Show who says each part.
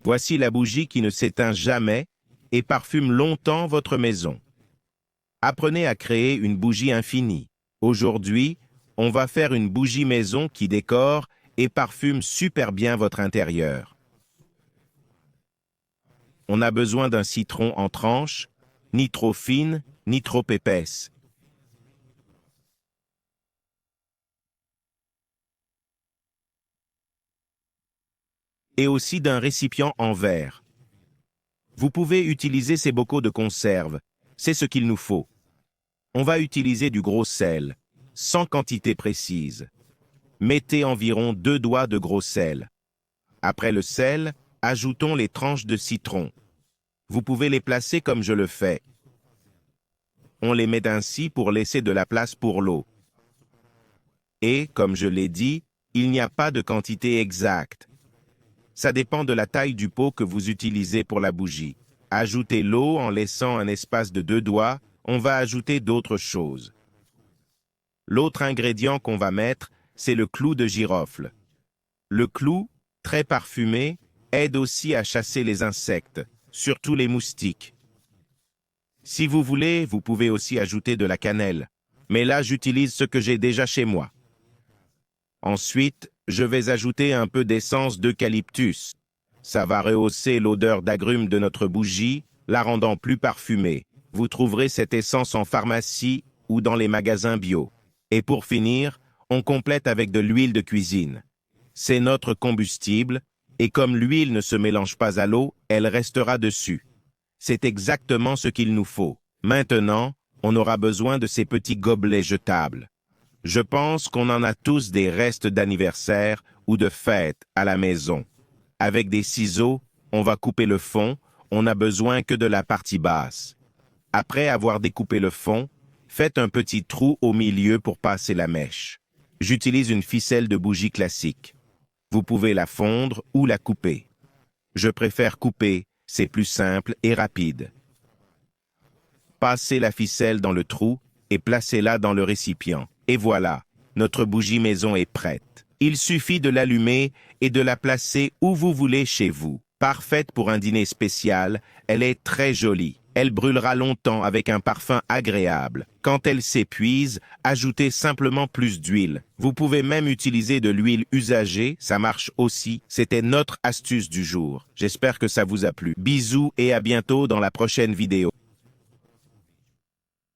Speaker 1: Voici la bougie qui ne s'éteint jamais et parfume longtemps votre maison. Apprenez à créer une bougie infinie. Aujourd'hui, on va faire une bougie maison qui décore et parfume super bien votre intérieur. On a besoin d'un citron en tranches, ni trop fine, ni trop épaisse. Et aussi d'un récipient en verre. Vous pouvez utiliser ces bocaux de conserve, c'est ce qu'il nous faut. On va utiliser du gros sel, sans quantité précise. Mettez environ 2 doigts de gros sel. Après le sel, ajoutons les tranches de citron. Vous pouvez les placer comme je le fais. On les met ainsi pour laisser de la place pour l'eau. Et, comme je l'ai dit, il n'y a pas de quantité exacte. Ça dépend de la taille du pot que vous utilisez pour la bougie. Ajoutez l'eau en laissant un espace de 2 doigts, on va ajouter d'autres choses. L'autre ingrédient qu'on va mettre, c'est le clou de girofle. Le clou, très parfumé, aide aussi à chasser les insectes, surtout les moustiques. Si vous voulez, vous pouvez aussi ajouter de la cannelle, mais là j'utilise ce que j'ai déjà chez moi. Ensuite, je vais ajouter un peu d'essence d'eucalyptus. Ça va rehausser l'odeur d'agrumes de notre bougie, la rendant plus parfumée. Vous trouverez cette essence en pharmacie ou dans les magasins bio. Et pour finir, on complète avec de l'huile de cuisine. C'est notre combustible, et comme l'huile ne se mélange pas à l'eau, elle restera dessus. C'est exactement ce qu'il nous faut. Maintenant, on aura besoin de ces petits gobelets jetables. Je pense qu'on en a tous des restes d'anniversaire ou de fête à la maison. Avec des ciseaux, on va couper le fond, on n'a besoin que de la partie basse. Après avoir découpé le fond, faites un petit trou au milieu pour passer la mèche. J'utilise une ficelle de bougie classique. Vous pouvez la fondre ou la couper. Je préfère couper, c'est plus simple et rapide. Passez la ficelle dans le trou et placez-la dans le récipient. Et voilà, notre bougie maison est prête. Il suffit de l'allumer et de la placer où vous voulez chez vous. Parfaite pour un dîner spécial, elle est très jolie. Elle brûlera longtemps avec un parfum agréable. Quand elle s'épuise, ajoutez simplement plus d'huile. Vous pouvez même utiliser de l'huile usagée, ça marche aussi. C'était notre astuce du jour. J'espère que ça vous a plu. Bisous et à bientôt dans la prochaine vidéo.